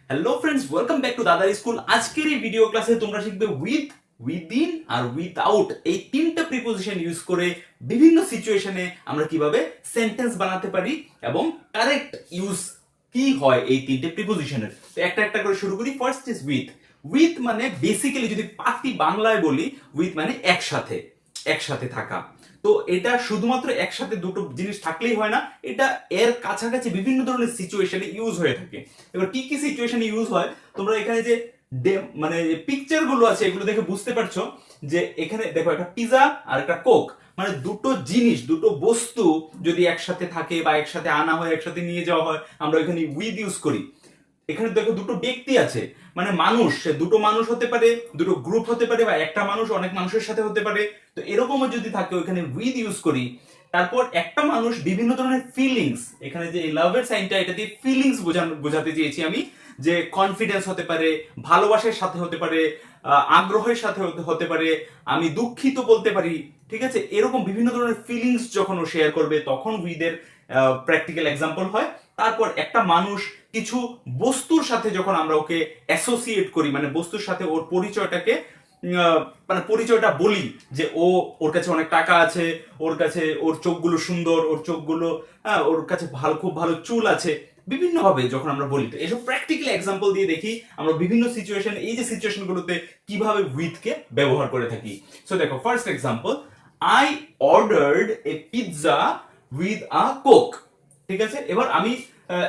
Hello friends, welcome back to দাদার school. আজকের এই ভিডিও ক্লাসে তোমরা শিখবে উইথ, উইদিন আর উইথআউট এই তিনটা প্রিপোজিশন ইউজ করে বিভিন্ন সিচুয়েশনে আমরা কিভাবে সেন্টেন্স বানাতে পারি এবং কারেক্ট ইউজ কি হয় এই তিনটে প্রিপোজিশনের। তো একটা একটা করে শুরু করি। First is with. উইথ মানে বেসিক্যালি যদি পাতি বাংলায় বলি, উইথ মানে একসাথে, একসাথে থাকা। তো এটা শুধুমাত্র একসাথে দুটো জিনিস থাকলেই হয় না, এটা এর কাছাকাছি বিভিন্ন ধরনের সিচুয়েশনে ইউজ হয়ে থাকে। এবার কি কি সিচুয়েশনে ইউজ হয় তোমরা এখানে যে মানে পিকচার গুলো আছে এগুলো দেখে বুঝতে পারছো যে এখানে দেখো একটা পিজা আর একটা কোক, মানে দুটো জিনিস, দুটো বস্তু যদি একসাথে থাকে বা একসাথে আনা হয়, একসাথে নিয়ে যাওয়া হয়, আমরা এখানে উইথ ইউজ করি। এখানে দেখো দুটো ব্যক্তি আছে, মানে মানুষ, সে দুটো মানুষ হতে পারে, দুটো গ্রুপ হতে পারে, বা একটা মানুষ অনেক মানুষের সাথে হতে পারে। তো এরকমও যদি থাকে ওখানে উইথ ইউজ করি। তারপর একটা মানুষ বিভিন্ন ধরনের ফিলিংস, এখানে যে লাভের সাইনটা এটা দিয়ে ফিলিংস বোঝাতে চেয়েছি আমি, যে কনফিডেন্স হতে পারে, ভালোবাসার সাথে হতে পারে, আগ্রহের সাথে হতে পারে, আমি দুঃখিত বলতে পারি। ঠিক আছে, এরকম বিভিন্ন ধরনের ফিলিংস যখন ও শেয়ার করবে তখন উইথের প্র্যাকটিক্যাল এক্সাম্পল হয়। তারপর একটা মানুষ কিছু বস্তুর সাথে যখন আমরা ওকে অ্যাসোসিয়েট করি, মানে বস্তুর সাথে ওর পরিচয়টাকে মানে পরিচয়টা বলি, যে ওর কাছে অনেক টাকা আছে, ওর কাছে ওর চোখগুলো সুন্দর, ওর চোখগুলো ওর কাছে ভালো, খুব ভালো চুল আছে, বিভিন্ন ভাবে যখন আমরা বলি। তো এসব প্র্যাকটিক্যাল এক্সাম্পল দিয়ে দেখি আমরা বিভিন্ন সিচুয়েশন, এই যে সিচুয়েশন গুলোতে কিভাবে উইথ কে ব্যবহার করে থাকি। সো দেখো, first example, I ordered A pizza with a Coke. ঠিক আছে, এবার আমি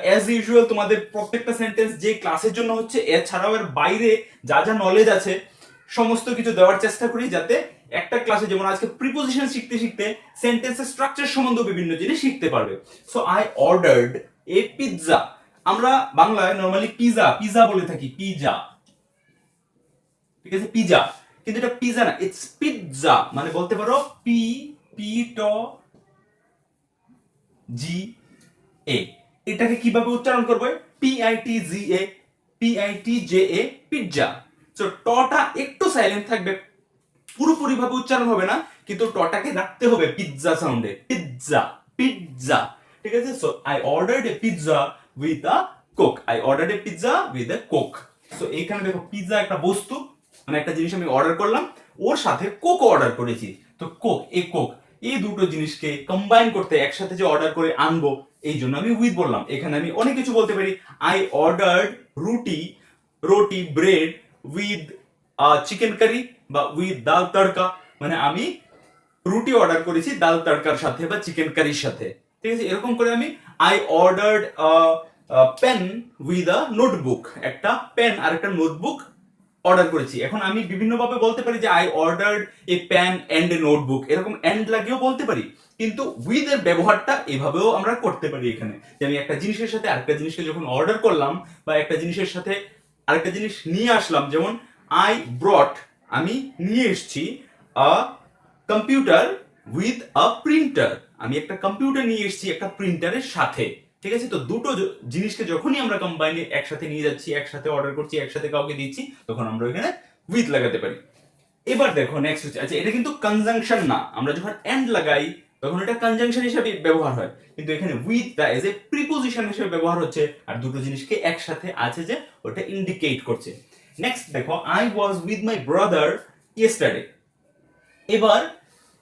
অ্যাজ ইউজুয়াল তোমাদের প্রত্যেকটা সেন্টেন্স যে ক্লাসের জন্য হচ্ছে, এছাড়াও এর বাইরে যা যা নলেজ আছে সমস্ত কিছু দেওয়ার চেষ্টা করি, যাতে একটা ক্লাসে, যেমন আজকে প্রিপোজিশন শিখতে শিখতে সেন্টেন্সের স্ট্রাকচার সম্বন্ধে বিভিন্ন জিনিস শিখতে পারবে। So I ordered A pizza. আমরা বাংলায় নরমালি পিজা পিজা বলে থাকি, পিজা। ঠিক আছে, পিজা, কিন্তু এটা পিজা না, ইটস পিৎজা। মানে বলতে পারো পি পি ট জি এ। এটাকে কিভাবে উচ্চারণ করবে? P I T G A, P I T J A, pizza. So টটা একটু সাইলেন্ট থাকবে, পুরোপুরি ভাবে উচ্চারণ হবে না, কিন্তু টটাকে রাখতে হবে পিৎজা সাউন্ডে, পিৎজা, পিৎজা। ঠিক আছে, so I ordered A pizza with a Coke. I ordered A pizza with a Coke. So এখানে দেখো, পিৎজা একটা বস্তু, মানে একটা জিনিস আমি অর্ডার করলাম, ওর সাথে কোক অর্ডার করেছি। তো কোক, এই দুটো জিনিসকে কম্বাইন করতে, একসাথে যে অর্ডার করে আনবো, এই জন্য আমি উইথ বললাম। এখানে আমি অনেক কিছু বলতে পারি। আই অর্ডার্ড রুটি, রুটি, ব্রেড উইথ চিকেন কারি বা উইথ ডাল তড়কা, মানে আমি রুটি অর্ডার করেছি ডাল তড়কার সাথে বা চিকেন কারির সাথে। ঠিক আছে, এরকম করে আমি I ordered pen with a notebook, একটা পেন আর একটা নোটবুক অর্ডার করেছি। এখন আমি বিভিন্ন ভাবে বলতে পারি যে I ordered a pen and a notebook, এরকম এন্ড লাগিয়েও বলতে পারি। কিন্তু উইথ এর ব্যবহারটা এভাবেও আমরা করতে পারি এখানে, যে আমি একটা জিনিসের সাথে আরেকটা জিনিসকে যখন অর্ডার করলাম, বা একটা জিনিসের সাথে আরেকটা জিনিস নিয়ে আসলাম, যেমন আই ব্রট, আমি নিয়ে এসেছি আ কম্পিউটার উইথ আ প্রিন্টার, আমি একটা কম্পিউটার নিয়ে এসেছি একটা প্রিন্টারের সাথে। ঠিক আছে, তো দুটো জিনিসকে যখনই আমরা কম্বাইনে একসাথে নিয়ে যাচ্ছি, একসাথে অর্ডার করছি, একসাথে কাউকে দিচ্ছি, তখন আমরা এখানে উইথ লাগাতে পারি। এবার দেখো নেক্সট হচ্ছে, আচ্ছা এটা কিন্তু কনজাংশন না, আমরা যখন এন্ড লাগাই তখন এটা কনজাংশন হিসেবে ব্যবহার হয়, কিন্তু এখানে উইথটা এজ এ প্রিপোজিশন হিসেবে ব্যবহার হচ্ছে, আর দুটো জিনিসকে একসাথে আছে যে ওটা ইন্ডিকেট করছে। নেক্সট দেখো, I was with my brother yesterday. এবার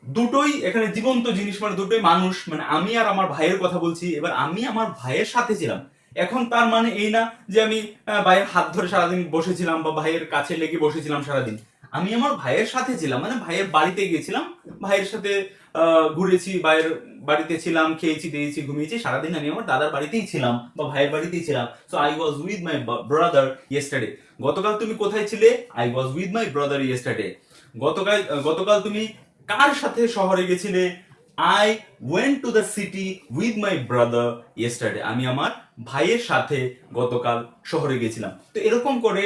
দুটোই এখানে জীবন্ত জিনিস, মানে দুটোই মানুষ, মানে আমি আর আমার ভাইয়ের কথা বলছি। এবার আমি আমার ভাইয়ের সাথে ছিলাম, এখন তার মানে এই না যে আমি ভাইয়ের হাত ধরে সারাদিন বসেছিলাম বা ভাইয়ের কাছে লেগে বসেছিলাম সারাদিন। আমি আমার ভাইয়ের সাথে ছিলাম, মানে ভাইয়ের বাড়িতে গিয়েছিলাম, ভাইয়ের সাথে ঘুরেছি, ভাইয়ের বাড়িতে ছিলাম, খেয়েছি, দিয়েছি, ঘুমিয়েছি, সারাদিন আমি আমার দাদার বাড়িতেই ছিলাম বা ভাইয়ের বাড়িতেই ছিলাম। So I was with my brother yesterday. গতকাল তুমি কোথায় ছিলে? I was with my brother yesterday. গতকাল গতকাল তুমি কার সাথে শহরে গেছিলে? I went to the city with my brother yesterday. আমি আমার ভাইয়ের সাথে গতকাল শহরে গেছিলাম। তো এরকম করে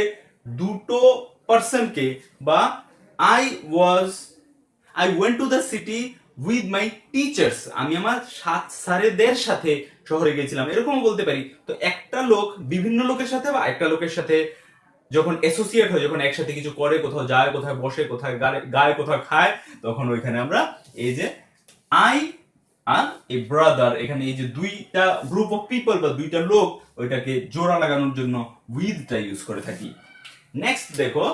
দুটো পার্সনকে, বা I was, I went to the city with my teachers, আমি আমার স্যারেদের সাথে শহরে গেছিলাম, এরকম বলতে পারি। তো একটা লোক বিভিন্ন লোকের সাথে বা একটা লোকের সাথে যখন অ্যাসোসিয়েট হয়, যখন একসাথে কিছু করে, কোথাও যায়, কোথায় বসে, কোথায় গায়ে, কোথাও খায়, তখন ওইখানে আমরা এই যে আই আর এ ব্রাদার, এখানে এই যে দুইটা গ্রুপ অফ পিপল বা দুইটা লোক, ওইটাকে জোড়া লাগানোর জন্য উইথটা ইউজ করে থাকি। নেক্সট দেখো,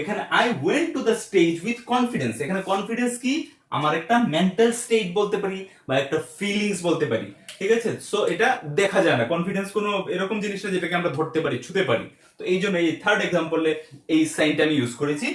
এখানে I went to the stage with confidence. এখানে কনফিডেন্স কি? আমার একটা মেন্টাল স্টেট বলতে পারি বা একটা ফিলিংস বলতে পারি, ঠিক আছে? সো এটা দেখা যায় না, কনফিডেন্স কোনো এরকম জিনিস না যেটাকে আমরা ধরতে পারি, ছুতে পারি। তো এই জন্য এই থার্ড এক্সাম্পলে এই সাইনটা আমি ইউজ করেছি।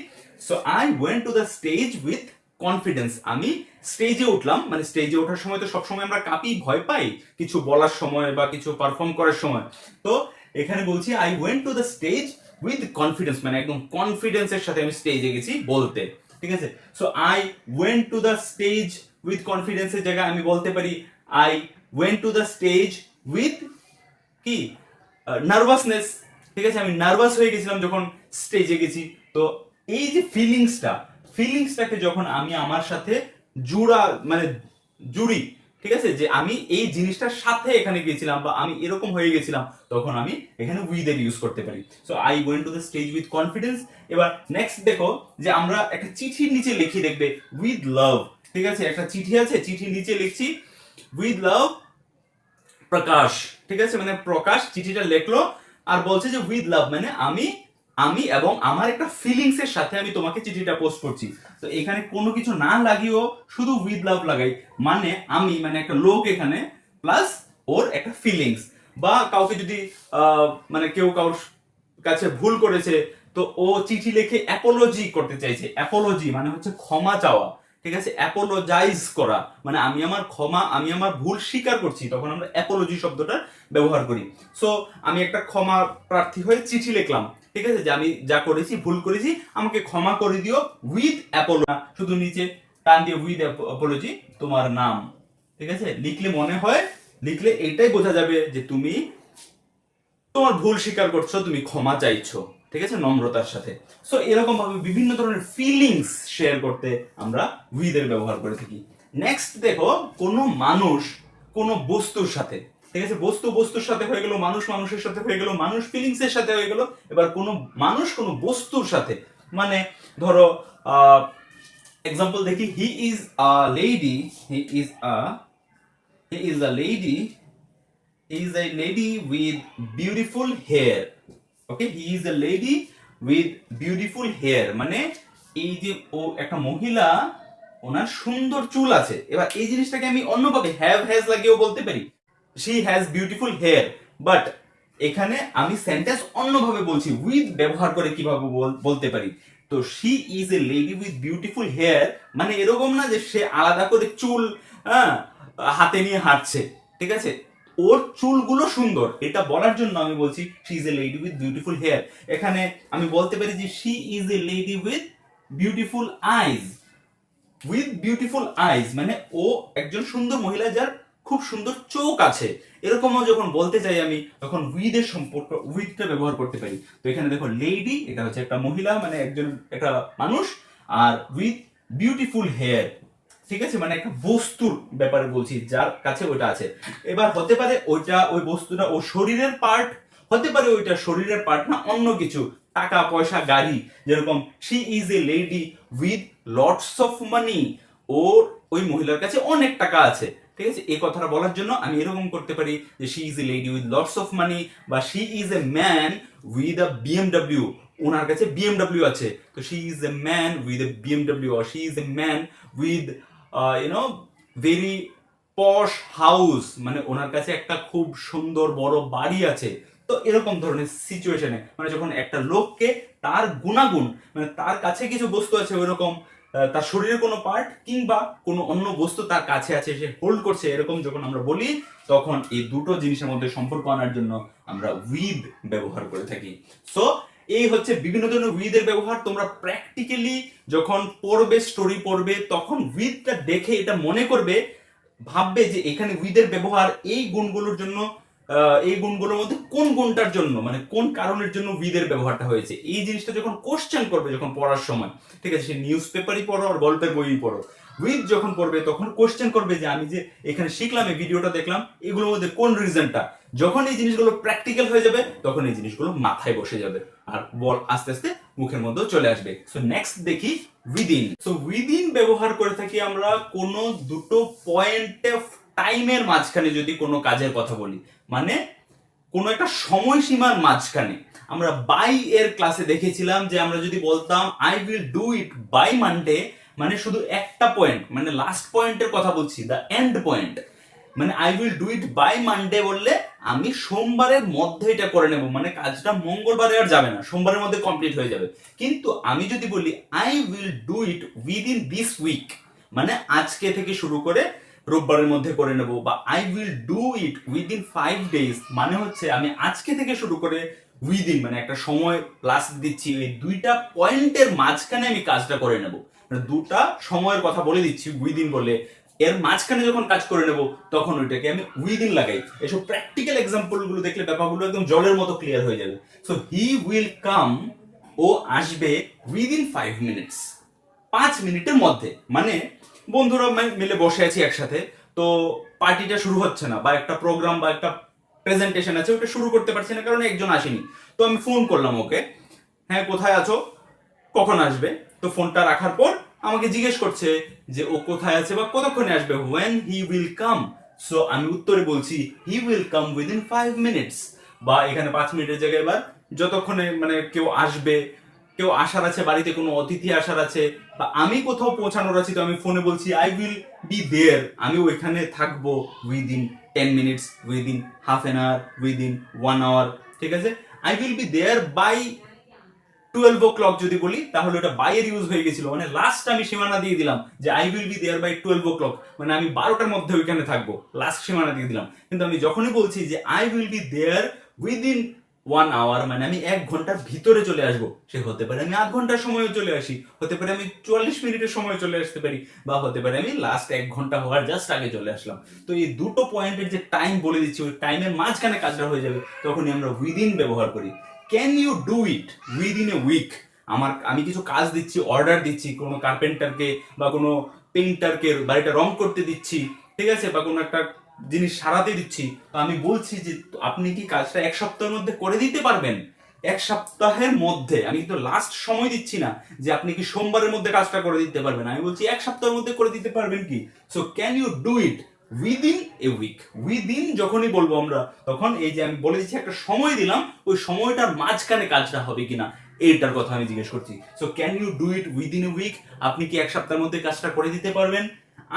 So I went to the stage with confidence. আমি স্টেজে উঠলাম, মানে স্টেজে ওঠার সময় তো সবসময় আমরা কাঁপি, ভয় পাই কিছু বলার সময় বা কিছু পারফর্ম করার সময়। তো এখানে বলছি I went to the stage with confidence, মানে একদম কনফিডেন্সের সাথে আমি স্টেজে গেছি বলতে, ঠিক আছে? So I went to the stage with কনফিডেন্সের জায়গায় আমি বলতে পারি I went to the stage with কি নার্ভাসনেস, ঠিক আছে? আমি নার্ভাস হয়ে গেছিলাম যখন স্টেজে গেছি। তো এই যে ফিলিংসটাকে যখন আমি আমার সাথে মানে জুড়ি, ঠিক আছে, যে আমি এই জিনিসটার সাথে এখানে গেছিলাম বা আমি এরকম হয়ে গেছিলাম, তখন আমি এখানে উইথ এর ইউজ করতে পারি। So I went to the stage with confidence. এবার নেক্সট দেখো যে আমরা একটা চিঠির নিচে লিখি, দেখবে উইথ লাভ, ঠিক আছে? একটা চিঠি আছে, চিঠির নিচে লিখছি উইথ লাভ প্রকাশ, ঠিক আছে? মানে প্রকাশ চিঠিটা লেখলো আর বলছে যে উইথ লাভ, মানে আমি এবং আমার একটা ফিলিংস এর সাথে আমি তোমাকে চিঠিটা পোস্ট করছি। তো এখানে কোনো কিছু না লাগিয়েও শুধু উইথ লাভ লাগাই, মানে আমি, মানে একটা লোক এখানে প্লাস ওর একটা ফিলিংস। বা কাউকে যদি মানে কেউ কারোর কাছে ভুল করেছে, তো ও চিঠি লিখে অ্যাপোলজি করতে চাইছে। অ্যাপোলজি মানে হচ্ছে ক্ষমা চাওয়া, ঠিক আছে? অ্যাপোলোজাইজ করা মানে আমি আমার ভুল স্বীকার করছি, তখন আমরা অ্যাপোলজি শব্দটা ব্যবহার করি। সো আমি একটা ক্ষমা প্রার্থী হয়ে চিঠি লিখলাম, ঠিক আছে, যে আমি যা করেছি, ভুল করেছি, আমাকে ক্ষমা করে দিও উইথ অ্যাপোলো, শুধু নিচে টান দিয়ে উইথ অ্যাপোলজি তোমার নাম, ঠিক আছে? লিখলে এটাই বোঝা যাবে যে তুমি তোমার ভুল স্বীকার করছো, তুমি ক্ষমা চাইছো, ঠিক আছে, নম্রতার সাথে। সো এরকম ভাবে বিভিন্ন ধরনের ফিলিংস শেয়ার করতে আমরা উইথ এর ব্যবহার করে থাকি। নেক্সট দেখো, কোনো মানুষ কোনো বস্তুর সাথে, ঠিক আছে, বস্তুর সাথে হয়ে গেল, মানুষের সাথে হয়ে গেল, মানুষ ফিলিংস এর সাথে হয়ে গেল। এবার কোনো মানুষ কোনো বস্তুর সাথে, মানে ধরো এক্সাম্পল দেখি, he is a lady, he is a lady is a lady with beautiful hair. Okay, he is a lady with beautiful hair, মানে এই যে ও একটা মহিলা, ওনার সুন্দর চুল আছে। এবার এই জিনিসটাকে আমি অন্যভাবে হ্যাজ লাগিয়েও বলতে পারি, she has beautiful hair, but এখানে আমি সেন্টেন্স অন্যভাবে বলছি, উইথ ব্যবহার করে কিভাবে বলতে পারি। তো she is a lady with beautiful hair মানে এরকম না যে সে আলাদা করে চুল হাতে নিয়ে হাঁটছে, ঠিক আছে? ওর চুলগুলো সুন্দর, এটা বলার জন্য আমি বলছি she is a lady with beautiful hair. এখানে আমি বলতে পারি যে she is a lady with beautiful eyes. With beautiful eyes মানে ও একজন সুন্দর মহিলা যার খুব সুন্দর চোখ আছে। এরকমও যখন বলতে চাই আমি, তখন উইথ এর সম্পর্ক উইথটা ব্যবহার করতে পারি। তো এখানে দেখো লেডি, এটা হচ্ছে একটা মহিলা, মানে একজন একটা মানুষ, আর উইথ বিউটিফুল হেয়ার, ঠিক আছে, মানে একটা বস্তুর ব্যাপারে বলছি যার কাছে ওইটা আছে। এবার হতে পারে ওই বস্তুটা ও শরীরের পার্ট, হতে পারে ওইটা শরীরের পার্ট না, অন্য কিছু, টাকা পয়সা, গাড়ি। যেরকম she is a lady with lots of money, ওর ওই মহিলার কাছে অনেক টাকা আছে, ঠিক আছে? এই কথাটা বলার জন্য আমি এরকম করতে পারি যে she is a lady with lots of money, বা she is a man with a BMW, ওনার কাছে বিএমডব্লিউ আছে। তো she is a man with a BMW, আর she is a man with very posh house, মানে ওনার কাছে একটা খুব সুন্দর বড় বাড়ি আছে। তো এরকম ধরনের সিচুয়েশনে, মানে যখন একটা লোককে তার গুণাগুণ, মানে তার কাছে কিছু বস্তু আছে ওইরকম, তার শরীরের কোনো পার্ট কিংবা কোনো অন্য বস্তু তার কাছে আছে, সে হোল্ড করছে, এরকম যখন আমরা বলি, তখন এই দুটো জিনিসের মধ্যে সম্পর্ক আনার জন্য আমরা উইথ ব্যবহার করে থাকি। সো এই হচ্ছে বিভিন্ন ধরনের উইথ এর ব্যবহার। তোমরা প্র্যাকটিক্যালি যখন পড়বে, স্টোরি পড়বে, তখন উইথটা দেখে এটা মনে করবে, ভাববে যে এখানে উইথ এর ব্যবহার এই গুণগুলোর জন্য, এই গুণগুলোর মধ্যে কোন গুণটার জন্য, মানে কোন কারণের জন্য উইথ এর ব্যবহারটা হয়েছে। এই জিনিসটা যখন কোশ্চেন করবে যখন পড়ার সময়, ঠিক আছে, সে নিউজ পেপারই পড়ো আর গল্পের বইই পড়ো, উইথ যখন পড়বে তখন কোশ্চেন করবে যে আমি যে এখানে শিখলাম, এই ভিডিওটা দেখলাম, এগুলোর মধ্যে কোন রিজনটা। যখন এই জিনিসগুলো প্র্যাকটিক্যাল হয়ে যাবে, তখন এই জিনিসগুলো মাথায় বসে যাবে আর বল আস্তে আস্তে মুখের মধ্যেও চলে আসবে। সো নেক্সট দেখি উইদিন। সো উইদিন ব্যবহার করে থাকি আমরা কোনো দুটো পয়েন্টে টাইমের মাঝখানে যদি কোনো কাজের কথা বলি, মানে কোনো একটা সময়সীমার মাঝখানে, আমরা বাই এর ক্লাসে দেখেছিলাম যে আমরা যদি বলতাম I will do it by Monday, মানে শুধু একটা পয়েন্ট, মানে লাস্ট পয়েন্টের কথা বলছি, দ্য এন্ড পয়েন্ট, মানে I will do it by Monday বললে আমি সোমবারের মধ্যে এটা করে নেব, মানে কাজটা মঙ্গলবারে আর যাবে না, সোমবারের মধ্যে কমপ্লিট হয়ে যাবে। কিন্তু আমি যদি বলি I will do it within this week, মানে আজকে থেকে শুরু করে রোববারের মধ্যে করে নেব, বা I will do it within 5 days, মানে হচ্ছে আমি আজকে থেকে শুরু করে উইদিন, মানে একটা সময় প্লাস দিচ্ছি, এই দুইটা পয়েন্টের মাঝখানে আমি কাজটা করে নেব, মানে দুটা সময়ের কথা বলে দিচ্ছি উইদিন বলে, এর মাঝখানে যখন কাজ করে নেব তখন ওইটাকে আমি উইদিন লাগাই। এসব প্র্যাকটিক্যাল এক্সাম্পল গুলো দেখলে ব্যাপারগুলো একদম জলের মতো ক্লিয়ার হয়ে যাবে। সো হি উইল কাম, ও আসবে উইদিন 5 মিনিটস, 5 মিনিটের মধ্যে, মানে বন্ধুরা মিলে বসে আছি একসাথে, তো পার্টিটা শুরু হচ্ছে না, বা একটা প্রোগ্রাম বা একটা প্রেজেন্টেশন আছে ওটা শুরু করতে পারছি না কারণ একজন আসেনি, তো আমি ফোন করলাম ওকে, হ্যাঁ কোথায় আছো, কখন আসবে, তো ফোনটা রাখার পর আমাকে জিজ্ঞেস করছে যে ও কোথায় আছে বা কতক্ষণে আসবে, when he will come, so আমি উত্তরে বলছি he will come within 5 minutes, বা এখানে 5 মিনিটের জায়গায় এবার যতক্ষণে মানে কেউ আসবে, কেউ আসার আছে, বাড়িতে কোনো অতিথি আসার আছে, বা আমি কোথাও পৌঁছানোর আছি, তো আমি ফোনে বলছি আই উইল বি দেয়ার, আমি ওইখানে থাকবো within 10 minutes, within half an hour, within 1 hour, ঠিক আছে। I will be there by 12 o'clock যদি বলি তাহলে ওটা বাই এর ইউজ হয়ে গেছিল, মানে লাস্ট আমি সীমানা দিয়ে দিলাম যে I will be there by 12 o'clock, মানে আমি 12টার মধ্যে ওইখানে থাকবো, লাস্ট সীমানা দিয়ে দিলাম। কিন্তু আমি যখনই বলছি যে I will be there within 1 hour, মানে আমি 1 ঘন্টার ভিতরে চলে আসবো, সে হতে পারে আমি আধ ঘন্টার সময় চলে আসি, হতে পারে আমি 44 মিনিটের সময় চলে আসতে পারি, বা হতে পারে আমি লাস্ট 1 ঘন্টা হওয়ার জাস্ট আগে চলে আসলাম। তো এই দুটো পয়েন্টের যে টাইম বলে দিচ্ছি, ওই টাইমের মাঝখানে কাজটা হয়ে যাবে, তখনই আমরা উইদিন ব্যবহার করি। Can you do it within a week, আমি কিছু কাজ দিচ্ছি, অর্ডার দিচ্ছি কোনো কার্পেন্টারকে বা কোনো পেইন্টারকে, বাড়িটা রং করতে দিচ্ছি, ঠিক আছে, বা কোনো একটা জিনিস সারাতে দিচ্ছি, তো আমি বলছি যে আপনি কি কাজটা 1 সপ্তাহের মধ্যে করে দিতে পারবেন, 1 সপ্তাহের মধ্যে, আমি কিন্তু লাস্ট সময় দিচ্ছি না যে আপনি কি সোমবারের মধ্যে কাজটা করে দিতে পারবেন, আমি বলছি 1 সপ্তাহের মধ্যে করে দিতে পারবেন কি। So can you do it within a week, within যখনই বলবো আমরা তখন এই যে আমি বলে দিচ্ছি একটা সময় দিলাম, ওই সময়টার মাঝখানে কাজটা হবে কিনা এইটার কথা আমি জিজ্ঞেস করছি। So can you do it within a week, আপনি কি 1 সপ্তাহের মধ্যে কাজটা করে দিতে পারবেন।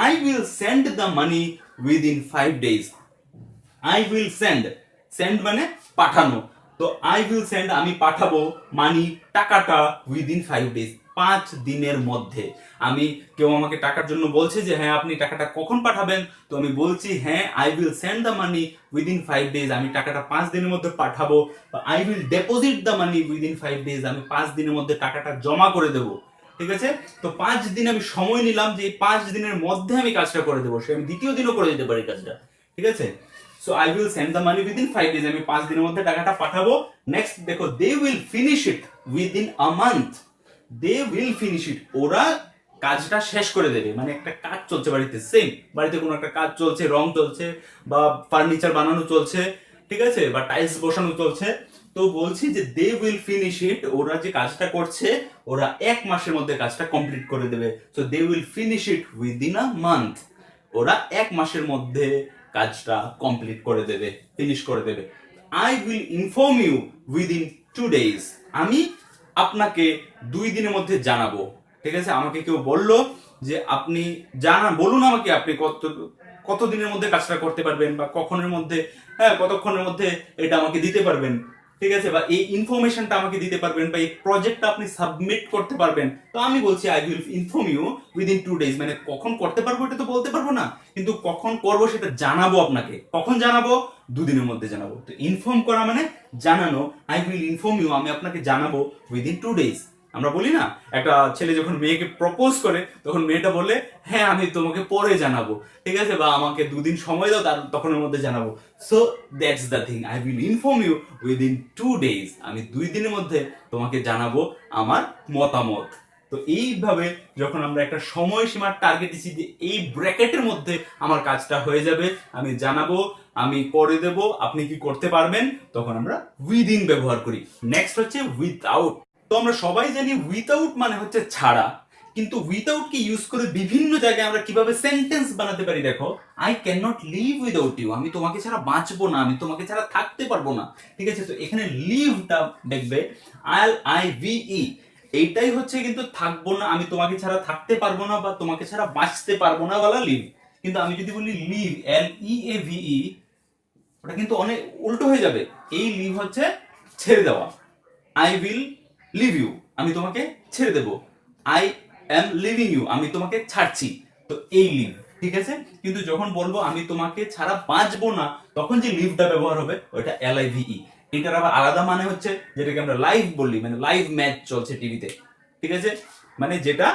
I will send the money within 5 days, I will send, send মানে পাঠানো, তো আই উইল সেন্ড আমি পাঠাবো, মানি টাকাটা, উইদিন 5 days 5 দিনের মধ্যে। আমি কেউ আমাকে টাকার জন্য বলছে যে হ্যাঁ আপনি টাকাটা কখন পাঠাবেন, তো আমি বলছি হ্যাঁ I will send the money within 5 days, আমি টাকাটা 5 দিনের মধ্যে পাঠাবো, I will deposit the money within 5 days, আমি 5 দিনের মধ্যে টাকাটা জমা করে দেবো, ঠিক আছে। তো 5 দিন আমি সময় নিলাম যে 5 দিনের মধ্যে আমি কাজটা করে দেবো, সে আমি দ্বিতীয় দিনও করে দিতে পারি কাজটা, ঠিক আছে। So I will send the money within 5 days, আমি 5 দিনের মধ্যে টাকাটা পাঠাবো। নেক্সট দেখো, they will finish it within a month, they will finish it, ওরা কাজটা শেষ করে দেবে, মানে একটা কাজ চলছে বাড়িতে, সেম বাড়িতে কোনো একটা কাজ চলছে, রং চলছে বা ফার্নিচার বানানো চলছে, ঠিক আছে, বা টাইলস বসানো চলছে, তো বলছি যে দে উইল ফিনিশ ইট, ওরা যে কাজটা করছে ওরা 1 মাসের মধ্যে কাজটা কমপ্লিট করে দেবে। So they will finish it within a month, ওরা 1 মাসের মধ্যে কাজটা কমপ্লিট করে দেবে, ফিনিশ করে দেবে। I will inform you within 2 days, আমি আপনাকে 2 দিনের মধ্যে জানাবো, ঠিক আছে। আমাকে কেউ বললো যে আপনি বলুন আমাকে আপনি কত দিনের মধ্যে কাজটা করতে পারবেন, বা কখনের মধ্যে, হ্যাঁ কতক্ষণের মধ্যে এটা আমাকে দিতে পারবেন, ঠিক আছে, বা এই ইনফরমেশনটা আমাকে দিতে পারবেন, বা এই প্রজেক্টটা আপনি সাবমিট করতে পারবেন। তো আমি বলছি I will inform you within 2 days, মানে কখন করতে পারবো এটা তো বলতে পারবো না, কিন্তু কখন করবো সেটা জানাবো আপনাকে। কখন জানাবো? 2 দিনের মধ্যে জানাবো। তো ইনফর্ম করা মানে জানানো, আই উইল ইনফর্ম ইউ, আমি আপনাকে জানাবো উইদিন 2 days। আমরা বলি না, একটা ছেলে যখন মেয়েকে প্রপোজ করে তখন মেয়েটা বলে হ্যাঁ আমি তোমাকে পরে জানাবো, ঠিক আছে, বা আমাকে 2 দিন সময় দাও, তখনের মধ্যে জানাবো। So that's the thing, I will inform you within 2 days, আমি 2 দিনের মধ্যে তোমাকে জানাবো আমার মতামত। তো এইভাবে যখন আমরা একটা সময়সীমার টার্গেট দিচ্ছি যে এই ব্র্যাকেটের মধ্যে আমার কাজটা হয়ে যাবে, আমি জানাবো, আমি করে দেব, আপনি কি করতে পারবেন, তখন আমরা উইদিন ব্যবহার করি। নেক্সট হচ্ছে উইথআউট। তো আমরা সবাই জানি উইথআউট মানে হচ্ছে ছাড়া, কিন্তু উইদাউট কে ইউজ করে বিভিন্ন জায়গায় আমরা কিভাবে সেন্টেন্স বানাতে পারি দেখো। I can not live without you, আমি তোমাকে ছাড়া বাঁচবো না, আমি তোমাকে ছাড়া থাকতে পারবো না। ঠিক আছে, তো এখানে লিভটা দেখবে LIVE, এইটাই হচ্ছে কিন্তু থাকবো না, আমি তোমাকে ছাড়া থাকতে পারবো না বা তোমাকে ছাড়া বাঁচতে পারবো না বলা লিভ। কিন্তু আমি যদি বলি লিভ LEAVE, ওটা কিন্তু অনেক উল্টো হয়ে যাবে। এই লিভ হচ্ছে ছেড়ে দেওয়া, আই উইল লিভ ইউ, আমি তোমাকে ছেড়ে দেব। আই এম লিভিং ইউ, আমি তোমাকে ছাড়ছি। তো এই লিভ, ঠিক আছে। কিন্তু যখন বলবো আমি তোমাকে ছাড়া বাঁচবো না, তখন যে লিভটা ব্যবহার হবে ওটা LIVE। এটার আবার আলাদা মানে হচ্ছে, যেটাকে আমরা লাইভ বলি, মানে লাইভ ম্যাচ চলছে টিভিতে, ঠিক আছে, মানে যেটা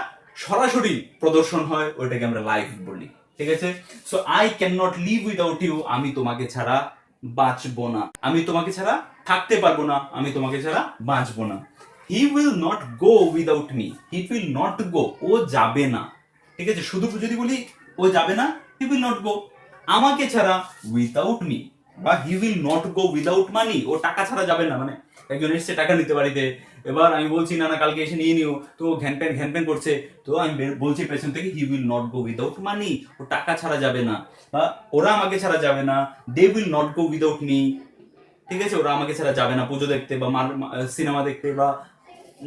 সরাসরি প্রদর্শন হয় ওইটাকে আমরা লাইভ বলি, ঠিক আছে। So I can not live without you, আমি তোমাকে ছাড়া বাঁচবো না, আমি তোমাকে ছাড়া থাকতে পারবো না, আমি তোমাকে ছাড়া বাঁচবো না। He will not go without me, he will not go, ও যাবে না, ঠিক আছে। শুধু যদি বলি ও যাবে না, হি উইল নট গো। আমাকে ছাড়া উইদাউট মি, বা he will not go without money, ও টাকা ছাড়া যাবে না, মানে একজন এসছে টাকা নিতে বাড়িতে, এবার আমি বলছি না না কালকে এসে নিয়ে নিও, তো ঘ্যান প্যান করছে, তো আমি বলছি পেছন থেকে he will not go without money, ও টাকা ছাড়া যাবে না, বা ওরা আমাকে ছাড়া যাবে না, they will not go without me, ঠিক আছে, ওরা আমাকে ছাড়া যাবে না পুজো দেখতে বা সিনেমা দেখতে বা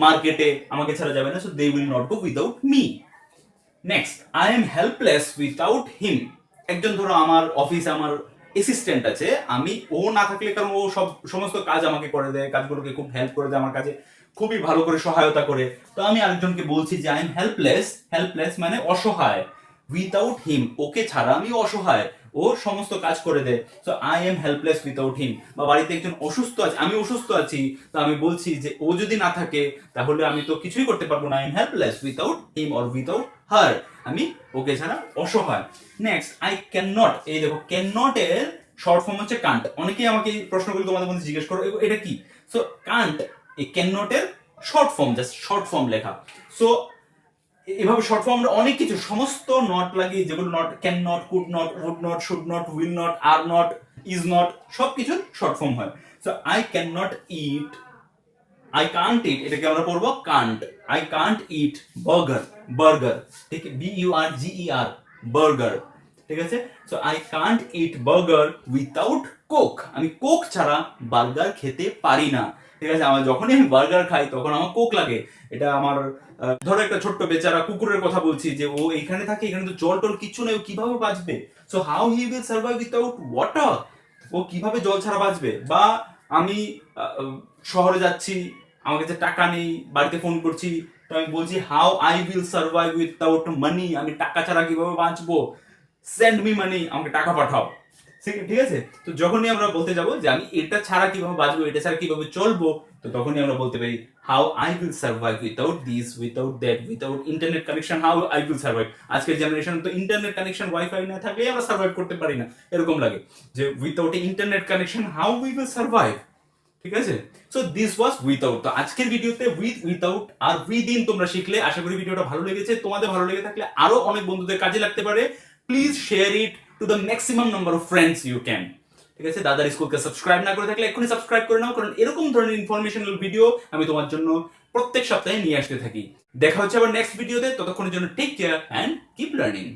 মার্কেটে, আমাকে ছাড়া যাবে না, so they will not go without me. Next, I am helpless without him. একজন ধরো আমার অফিসে আমার অ্যাসিস্ট্যান্ট আছে, আমি ও না থাকলে, কারণ ও সমস্ত কাজ আমাকে করে দেয়, কাজগুলোকে খুব হেল্প করে দেয়, আমার কাছে খুবই ভালো করে সহায়তা করে, তো আমি আরেকজনকে বলছি যে আই এম হেল্পলেস, হেল্পলেস মানে অসহায়, উইদাউট হিম, ওকে ছাড়া আমি অসহায়, ও সমস্ত কাজ করে দেয়, so I am helpless without him. বা বাড়িতে একজন অসুস্থ আছে, আমি অসুস্থ আছি, তো আমি বলছি যে ও যদি না থাকে তাহলে আমি তো কিছুই করতে পারবো না, I am helpless without him or without হার, আমি ওকে ছাড়া অসহায়। নেক্সট, আই ক্যান নট, এই দেখো ক্যান নট এর শর্ট ফর্ম হচ্ছে কান্ট। অনেকেই আমাকে এই প্রশ্নগুলো তোমাদের মধ্যে জিজ্ঞেস করো এটা কি। সো কান্ট, এই ক্যান নট এর short form, just short form লেখা। সো এভাবে শর্ট ফর্ম আমরা অনেক কিছু সমস্ত নট লাগিয়ে, যেগুলো not, can not, could not, would not, should not, will not, are not, is not, সবকিছুর শর্ট ফর্ম হয়। So I can not eat, I can't eat, এটাকে আমরা পড়বো can't, I can't eat burger, burger, ঠিক, BURGER, burger, ঠিক আছে। So I can't eat burger without Coke, আমি Coke ছাড়া বার্গার খেতে পারি না, ঠিক আছে। আমার যখনই আমি বার্গার খাই তখন আমার কোক লাগে। এটা আমার ধরো একটা ছোট্ট বেচারা কুকুরের কথা বলছি, যে ও এখানে থাকে, এখানে তো জল টল কিছু নেই, ও কিভাবে বাঁচবে, so how he will survive without water, ও কিভাবে জল ছাড়া বাঁচবে। বা আমি শহরে যাচ্ছি, আমার কাছে টাকা নেই, বাড়িতে ফোন করছি, তো আমি বলছি how I will survive without money, আমি টাকা ছাড়া কিভাবে বাঁচবো, সেন্ড মি মানি, আমাকে টাকা পাঠাও, ঠিক আছে। তো যখনই আমরা বলতে যাবো যে আমি এটা ছাড়া কিভাবে বাঁচবো, এটা ছাড়া কিভাবে চলবো, তো তখনই আমরা বলতে পারি how I will survive without this, without that, without internet connection, how I will survive. আজকের জেনারেশন তো ইন্টারনেট কানেকশন, ওয়াইফাই না থাকলে আমরা সার্ভাইভ করতে পারি না, এরকম লাগে যে without internet connection how we will survive, ঠিক আছে। So this was without. তো আজকের ভিডিওতে উইথ, উইথাউট আর উইদিন তোমরা শিখলে। আশা করি ভিডিওটা ভালো লেগেছে। তোমাদের ভালো লেগে থাকলে আরো অনেক বন্ধুদের কাজে লাগতে পারে। Please share it to the maximum number of friends you can, ঠিক আছে। দাদার স্কুলকে সাবস্ক্রাইব না করে থাকলে এক্ষুনি সাবস্ক্রাইব করে নাও, কারণ এরকম ধরনের ইনফরমেশনাল ভিডিও আমি তোমার জন্য প্রত্যেক সপ্তাহে নিয়ে আসতে থাকি। দেখা হচ্ছে আবার নেক্সট ভিডিওতে, ততক্ষণের জন্য take care and keep learning.